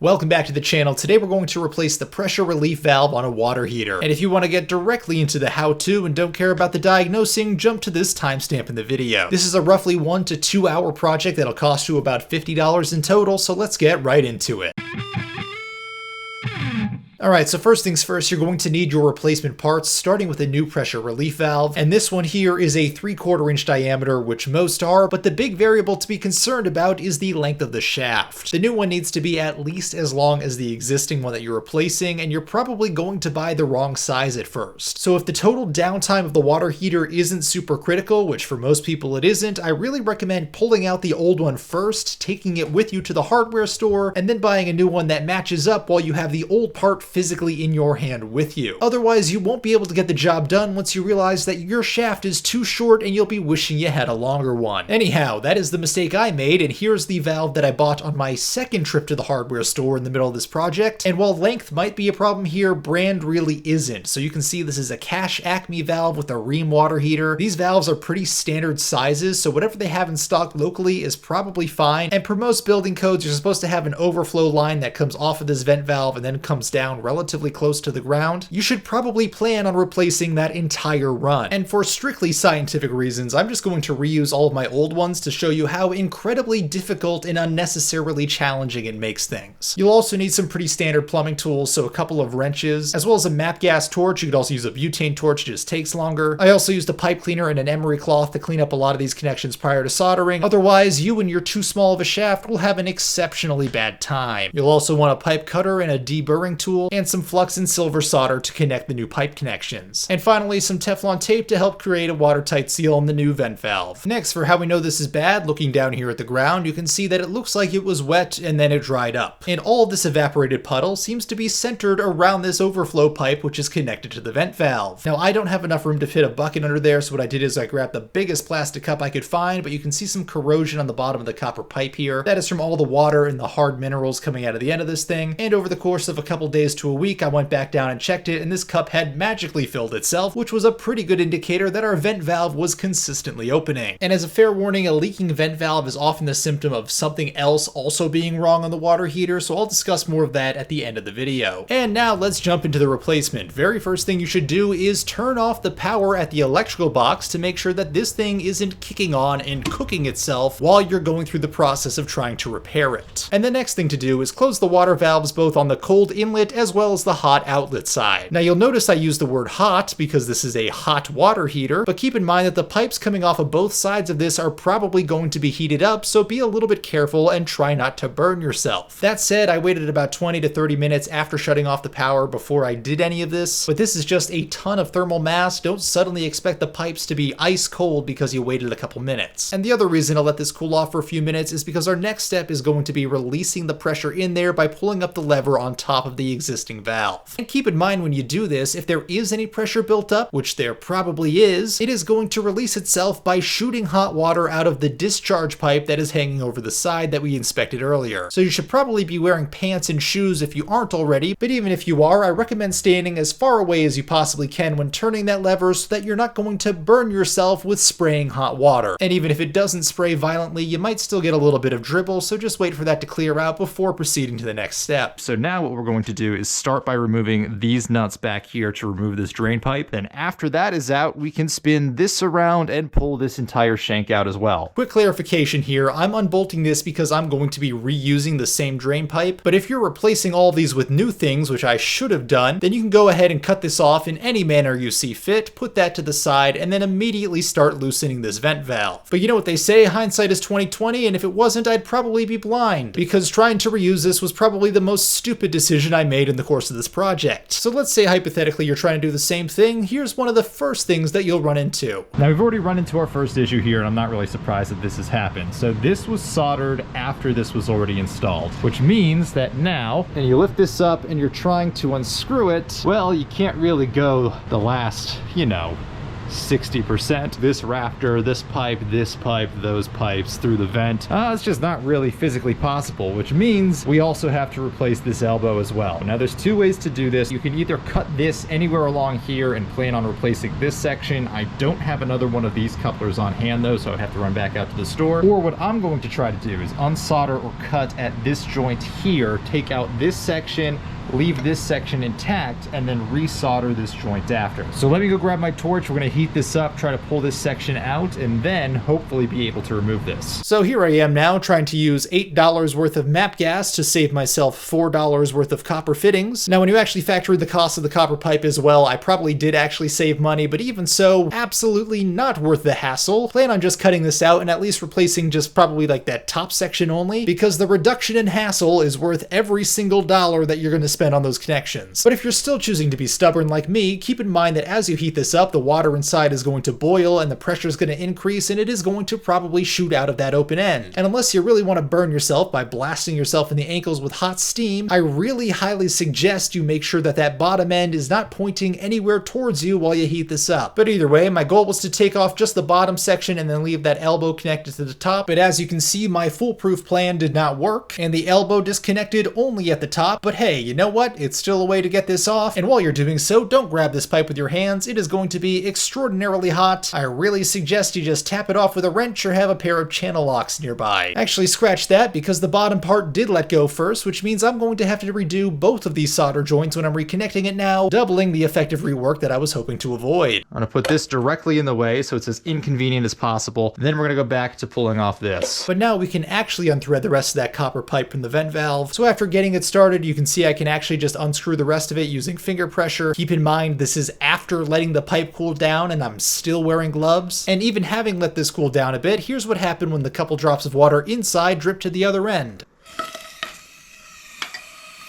Welcome back to the channel. Today we're going to replace the pressure relief valve on a water heater. And if you want to get directly into the how-to and don't care about the diagnosing, jump to this timestamp in the video. This is a roughly 1 to 2 hour project that'll cost you about $50 in total, so let's get right into it. Alright, so first things first, you're going to need your replacement parts, starting with a new pressure relief valve. And this one here is a 3/4 inch diameter, which most are, but the big variable to be concerned about is the length of the shaft. The new one needs to be at least as long as the existing one that you're replacing, and you're probably going to buy the wrong size at first. So if the total downtime of the water heater isn't super critical, which for most people it isn't, I really recommend pulling out the old one first, taking it with you to the hardware store, and then buying a new one that matches up while you have the old part physically in your hand with you. Otherwise, you won't be able to get the job done once you realize that your shaft is too short and you'll be wishing you had a longer one. Anyhow, that is the mistake I made, and here's the valve that I bought on my second trip to the hardware store in the middle of this project. And while length might be a problem here, brand really isn't. So you can see this is a Cash Acme valve with a Rheem water heater. These valves are pretty standard sizes, so whatever they have in stock locally is probably fine. And per most building codes, you're supposed to have an overflow line that comes off of this vent valve and then comes down relatively close to the ground. You should probably plan on replacing that entire run. And for strictly scientific reasons, I'm just going to reuse all of my old ones to show you how incredibly difficult and unnecessarily challenging it makes things. You'll also need some pretty standard plumbing tools, so a couple of wrenches, as well as a MAP gas torch. You could also use a butane torch, it just takes longer. I also used a pipe cleaner and an emery cloth to clean up a lot of these connections prior to soldering. Otherwise, you and your too small of a shaft will have an exceptionally bad time. You'll also want a pipe cutter and a deburring tool, and some flux and silver solder to connect the new pipe connections. And finally, some Teflon tape to help create a watertight seal on the new vent valve. Next, for how we know this is bad, looking down here at the ground, you can see that it looks like it was wet and then it dried up. And all of this evaporated puddle seems to be centered around this overflow pipe, which is connected to the vent valve. Now, I don't have enough room to fit a bucket under there, so what I did is I grabbed the biggest plastic cup I could find, but you can see some corrosion on the bottom of the copper pipe here. That is from all the water and the hard minerals coming out of the end of this thing. And over the course of a couple days to a week, I went back down and checked it, and this cup had magically filled itself, which was a pretty good indicator that our vent valve was consistently opening. And as a fair warning, a leaking vent valve is often the symptom of something else also being wrong on the water heater, so I'll discuss more of that at the end of the video. And now let's jump into the replacement. Very first thing you should do is turn off the power at the electrical box to make sure that this thing isn't kicking on and cooking itself while you're going through the process of trying to repair it. And the next thing to do is close the water valves both on the cold inlet as well as the hot outlet side. Now you'll notice I use the word hot because this is a hot water heater, but keep in mind that the pipes coming off of both sides of this are probably going to be heated up, so be a little bit careful and try not to burn yourself. That said, I waited about 20 to 30 minutes after shutting off the power before I did any of this, but this is just a ton of thermal mass. Don't suddenly expect the pipes to be ice cold because you waited a couple minutes. And the other reason I'll let this cool off for a few minutes is because our next step is going to be releasing the pressure in there by pulling up the lever on top of the existing valve. And keep in mind when you do this, if there is any pressure built up, which there probably is, it is going to release itself by shooting hot water out of the discharge pipe that is hanging over the side that we inspected earlier. So you should probably be wearing pants and shoes if you aren't already, but even if you are, I recommend standing as far away as you possibly can when turning that lever so that you're not going to burn yourself with spraying hot water. And even if it doesn't spray violently, you might still get a little bit of dribble, so just wait for that to clear out before proceeding to the next step. So now what we're going to do is start by removing these nuts back here to remove this drain pipe. Then after that is out, we can spin this around and pull this entire shank out as well. Quick clarification here, I'm unbolting this because I'm going to be reusing the same drain pipe, but if you're replacing all of these with new things, which I should have done, then you can go ahead and cut this off in any manner you see fit, put that to the side, and then immediately start loosening this vent valve. But you know what they say, hindsight is 20/20, and if it wasn't, I'd probably be blind, because trying to reuse this was probably the most stupid decision I made in the course of this project. So let's say hypothetically you're trying to do the same thing. Here's one of the first things that you'll run into. Now we've already run into our first issue here, and I'm not really surprised that this has happened. So this was soldered after this was already installed, which means that now, and you lift this up and you're trying to unscrew it, well, you can't really go the last, 60%. This rafter, this pipe, those pipes through the vent. It's just not really physically possible, which means we also have to replace this elbow as well. Now there's two ways to do this. You can either cut this anywhere along here and plan on replacing this section. I don't have another one of these couplers on hand though, so I'd have to run back out to the store. Or what I'm going to try to do is unsolder or cut at this joint here, take out this section, leave this section intact, and then resolder this joint after. So let me go grab my torch. We're gonna heat this up, try to pull this section out, and then hopefully be able to remove this. So here I am now trying to use $8 worth of MAP gas to save myself $4 worth of copper fittings. Now when you actually factor in the cost of the copper pipe as well, I probably did actually save money, but even so, absolutely not worth the hassle. Plan on just cutting this out and at least replacing just probably like that top section only, because the reduction in hassle is worth every single dollar that you're gonna spend on those connections. But if you're still choosing to be stubborn like me, keep in mind that as you heat this up, the water inside is going to boil and the pressure is going to increase, and it is going to probably shoot out of that open end. And unless you really want to burn yourself by blasting yourself in the ankles with hot steam, I really highly suggest you make sure that that bottom end is not pointing anywhere towards you while you heat this up. But either way, my goal was to take off just the bottom section and then leave that elbow connected to the top. But as you can see, my foolproof plan did not work, and the elbow disconnected only at the top. But hey, you know what? It's still a way to get this off, and while you're doing so, don't grab this pipe with your hands. It is going to be extraordinarily hot. I really suggest you just tap it off with a wrench or have a pair of channel locks nearby. Actually, scratch that, because the bottom part did let go first, which means I'm going to have to redo both of these solder joints when I'm reconnecting it now, doubling the effective rework that I was hoping to avoid. I'm gonna put this directly in the way so it's as inconvenient as possible. Then we're gonna go back to pulling off this. But now we can actually unthread the rest of that copper pipe from the vent valve. So after getting it started, you can see I can actually just unscrew the rest of it using finger pressure. Keep in mind, this is after letting the pipe cool down and I'm still wearing gloves. And even having let this cool down a bit, here's what happened when the couple drops of water inside dripped to the other end.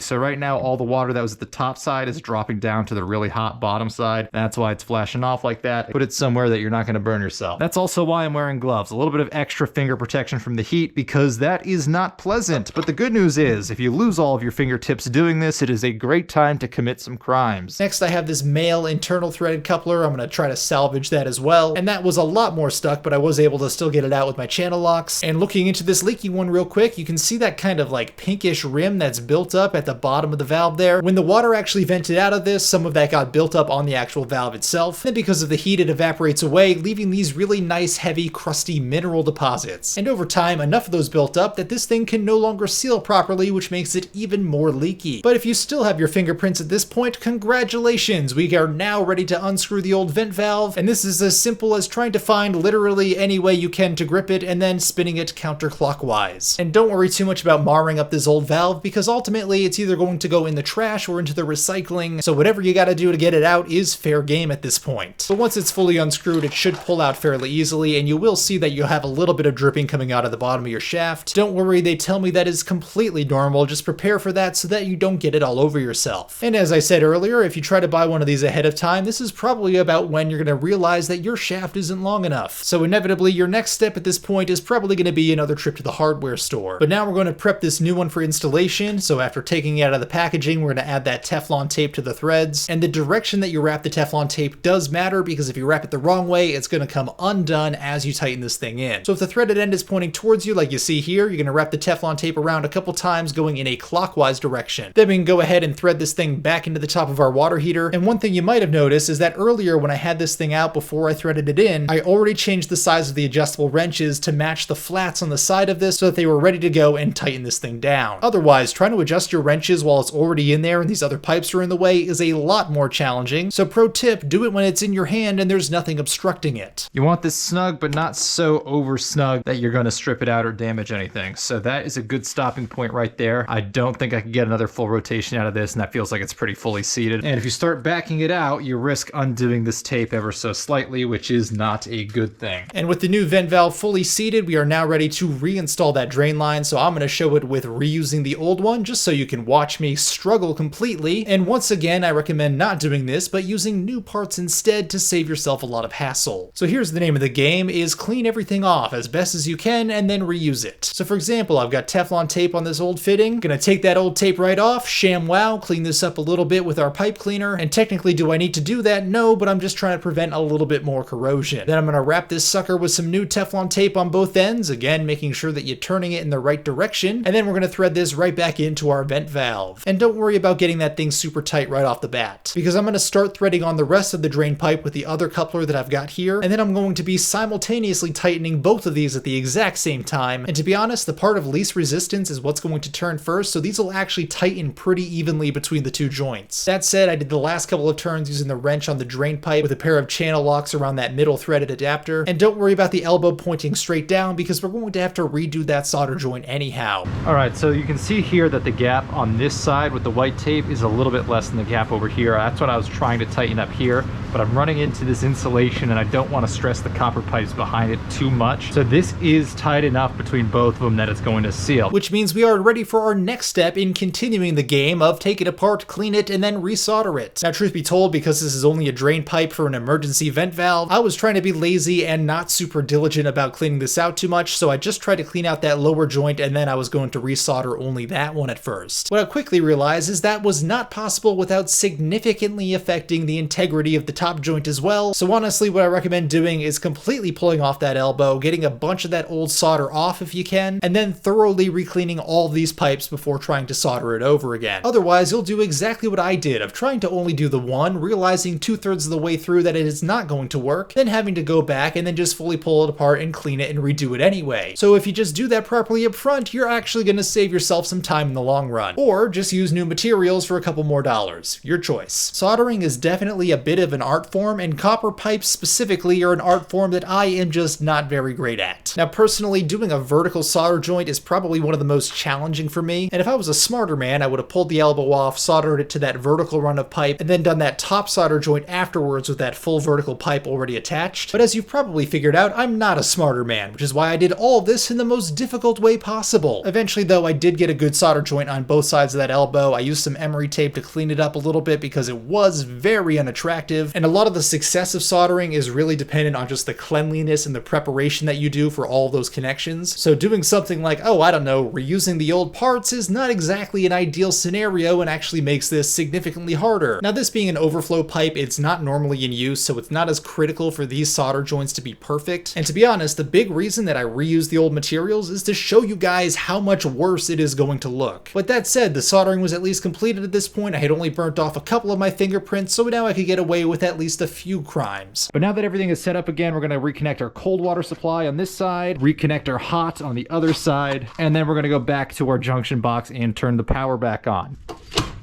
So right now, all the water that was at the top side is dropping down to the really hot bottom side. That's why it's flashing off like that. Put it somewhere that you're not gonna burn yourself. That's also why I'm wearing gloves. A little bit of extra finger protection from the heat, because that is not pleasant. But the good news is, if you lose all of your fingertips doing this, it is a great time to commit some crimes. Next, I have this male internal threaded coupler. I'm gonna try to salvage that as well. And that was a lot more stuck, but I was able to still get it out with my channel locks. And looking into this leaky one real quick, you can see that kind of like pinkish rim that's built up at the bottom of the valve there. When the water actually vented out of this, some of that got built up on the actual valve itself. Then because of the heat, it evaporates away, leaving these really nice, heavy, crusty mineral deposits. And over time, enough of those built up that this thing can no longer seal properly, which makes it even more leaky. But if you still have your fingerprints at this point, congratulations! We are now ready to unscrew the old vent valve, and this is as simple as trying to find literally any way you can to grip it and then spinning it counterclockwise. And don't worry too much about marring up this old valve, because ultimately it's either going to go in the trash or into the recycling, so whatever you gotta do to get it out is fair game at this point. But once it's fully unscrewed, it should pull out fairly easily, and you will see that you'll have a little bit of dripping coming out of the bottom of your shaft. Don't worry, they tell me that is completely normal. Just prepare for that so that you don't get it all over yourself. And as I said earlier, if you try to buy one of these ahead of time, this is probably about when you're gonna realize that your shaft isn't long enough. So inevitably, your next step at this point is probably gonna be another trip to the hardware store. But now we're going to prep this new one for installation, so after taking it out of the packaging, we're going to add that Teflon tape to the threads. And the direction that you wrap the Teflon tape does matter, because if you wrap it the wrong way, it's going to come undone as you tighten this thing in. So if the threaded end is pointing towards you, like you see here, you're going to wrap the Teflon tape around a couple times going in a clockwise direction. Then we can go ahead and thread this thing back into the top of our water heater. And one thing you might have noticed is that earlier when I had this thing out before I threaded it in, I already changed the size of the adjustable wrenches to match the flats on the side of this so that they were ready to go and tighten this thing down. Otherwise, trying to adjust your wrenches while it's already in there and these other pipes are in the way is a lot more challenging. So pro tip, do it when it's in your hand and there's nothing obstructing it. You want this snug, but not so over snug that you're going to strip it out or damage anything. So that is a good stopping point right there. I don't think I can get another full rotation out of this, and that feels like it's pretty fully seated. And if you start backing it out, you risk undoing this tape ever so slightly, which is not a good thing. And with the new vent valve fully seated, we are now ready to reinstall that drain line. So I'm going to show it with reusing the old one just so you can watch me struggle completely. And once again, I recommend not doing this, but using new parts instead to save yourself a lot of hassle. So here's the name of the game, is clean everything off as best as you can and then reuse it. So for example, I've got Teflon tape on this old fitting. Gonna take that old tape right off, ShamWow, clean this up a little bit with our pipe cleaner. And technically, do I need to do that? No, but I'm just trying to prevent a little bit more corrosion. Then I'm gonna wrap this sucker with some new Teflon tape on both ends, again making sure that you're turning it in the right direction, and then we're gonna thread this right back into our vent valve. And don't worry about getting that thing super tight right off the bat, because I'm gonna start threading on the rest of the drain pipe with the other coupler that I've got here, and then I'm going to be simultaneously tightening both of these at the exact same time. And to be honest, the part of least resistance is what's going to turn first, so these will actually tighten pretty evenly between the two joints. That said, I did the last couple of turns using the wrench on the drain pipe with a pair of channel locks around that middle threaded adapter. And don't worry about the elbow pointing straight down, because we're going to have to redo that solder joint anyhow. All right, so you can see here that the gap on this side with the white tape is a little bit less than the gap over here. That's what I was trying to tighten up here, but I'm running into this insulation and I don't want to stress the copper pipes behind it too much. So this is tight enough between both of them that it's going to seal. Which means we are ready for our next step in continuing the game of take it apart, clean it, and then resolder it. Now, truth be told, because this is only a drain pipe for an emergency vent valve, I was trying to be lazy and not super diligent about cleaning this out too much, so I just tried to clean out that lower joint and then I was going to resolder only that one at first. What I quickly realized is that was not possible without significantly affecting the integrity of the top joint as well. So honestly, what I recommend doing is completely pulling off that elbow, getting a bunch of that old solder off if you can, and then thoroughly recleaning all of these pipes before trying to solder it over again. Otherwise, you'll do exactly what I did of trying to only do the one, realizing 2/3 of the way through that it is not going to work, then having to go back and then just fully pull it apart and clean it and redo it anyway. So if you just do that properly up front, you're actually going to save yourself some time in the long run. Or just use new materials for a couple more dollars. Your choice. Soldering is definitely a bit of an art form, and copper pipes specifically are an art form that I am just not very great at. Now personally, doing a vertical solder joint is probably one of the most challenging for me, and if I was a smarter man, I would have pulled the elbow off, soldered it to that vertical run of pipe, and then done that top solder joint afterwards with that full vertical pipe already attached. But as you've probably figured out, I'm not a smarter man, which is why I did all of this in the most difficult way possible. Eventually though, I did get a good solder joint on both sides of that elbow. I used some emery tape to clean it up a little bit because it was very unattractive, and a lot of the success of soldering is really dependent on just the cleanliness and the preparation that you do for all those connections. So doing something like, oh, I don't know, reusing the old parts is not exactly an ideal scenario and actually makes this significantly harder. Now this being an overflow pipe, it's not normally in use, so it's not as critical for these solder joints to be perfect. And to be honest, the big reason that I reuse the old materials is to show you guys how much worse it is going to look. But that said, the soldering was at least completed at this point. I had only burnt off a couple of my fingerprints, so now I could get away with at least a few crimes. But now that everything is set up again, we're going to reconnect our cold water supply on this side, reconnect our hot on the other side, and then we're going to go back to our junction box and turn the power back on.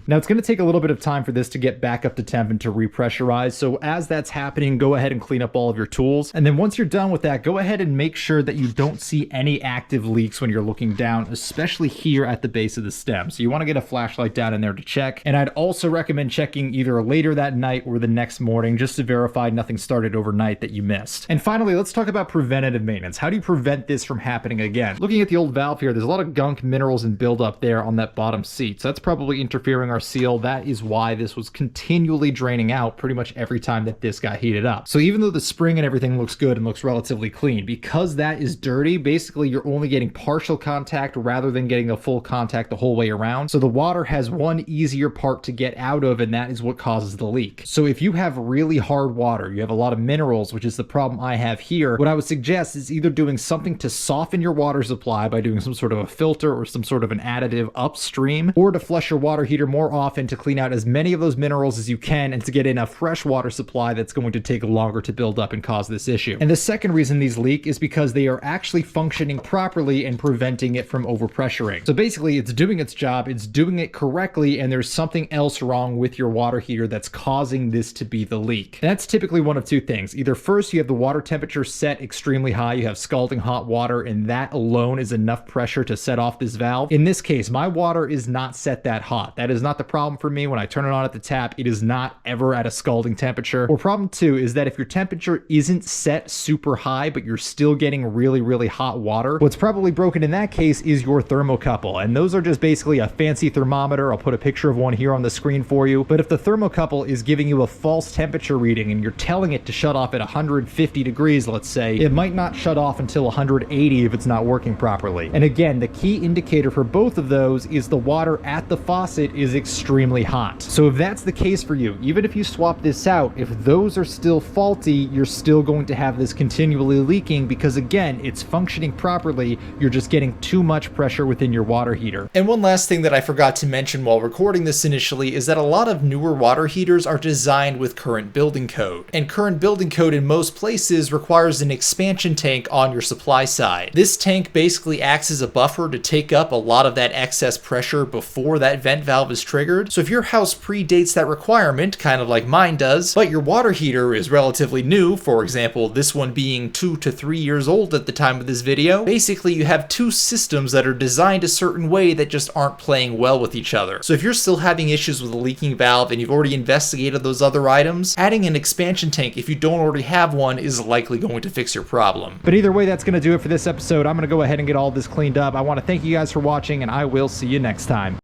Now it's going to take a little bit of time for this to get back up to temp and to repressurize, so as that's happening, go ahead and clean up all of your tools. And then once you're done with that, go ahead and make sure that you don't see any active leaks when you're looking down, especially here at the base of the stem. So you want to get a flashlight down in there to check. And I'd also recommend checking either later that night or the next morning just to verify nothing started overnight that you missed. And finally, let's talk about preventative maintenance. How do you prevent this from happening again? Looking at the old valve here, there's a lot of gunk, minerals, and buildup there on that bottom seat. So that's probably interfering our seal. That is why this was continually draining out pretty much every time that this got heated up. So even though the spring and everything looks good and looks relatively clean, because that is dirty, basically you're only getting partial contact rather than getting a full contact the whole way around. So the water has one easier part to get out of, and that is what causes the leak. So if you have really hard water, you have a lot of minerals, which is the problem I have here, what I would suggest is either doing something to soften your water supply by doing some sort of a filter or some sort of an additive upstream, or to flush your water heater more often to clean out as many of those minerals as you can and to get in a fresh water supply that's going to take longer to build up and cause this issue. And the second reason these leak is because they are actually functioning properly and preventing it from overpressuring. So basically it's doing its job, it's doing it correctly, and there's something else wrong with your water heater that's causing this to be the leak. And that's typically one of two things. Either first, you have the water temperature set extremely high, you have scalding hot water, and that alone is enough pressure to set off this valve. In this case, my water is not set that hot. That is not not the problem for me. When I turn it on at the tap, it is not ever at a scalding temperature. Or problem 2 is that if your temperature isn't set super high, but you're still getting really, really hot water, what's probably broken in that case is your thermocouple. And those are just basically a fancy thermometer. I'll put a picture of one here on the screen for you. But if the thermocouple is giving you a false temperature reading and you're telling it to shut off at 150 degrees, let's say, it might not shut off until 180 if it's not working properly. And again, the key indicator for both of those is the water at the faucet is extremely hot. So if that's the case for you, even if you swap this out, if those are still faulty, you're still going to have this continually leaking because again, it's functioning properly, you're just getting too much pressure within your water heater. And one last thing that I forgot to mention while recording this initially is that a lot of newer water heaters are designed with current building code. And current building code in most places requires an expansion tank on your supply side. This tank basically acts as a buffer to take up a lot of that excess pressure before that vent valve is triggered. So if your house predates that requirement, kind of like mine does, but your water heater is relatively new, for example, this one being 2 to 3 years old at the time of this video, basically you have two systems that are designed a certain way that just aren't playing well with each other. So if you're still having issues with a leaking valve and you've already investigated those other items, adding an expansion tank if you don't already have one is likely going to fix your problem. But either way, that's going to do it for this episode. I'm going to go ahead and get all this cleaned up. I want to thank you guys for watching, and I will see you next time.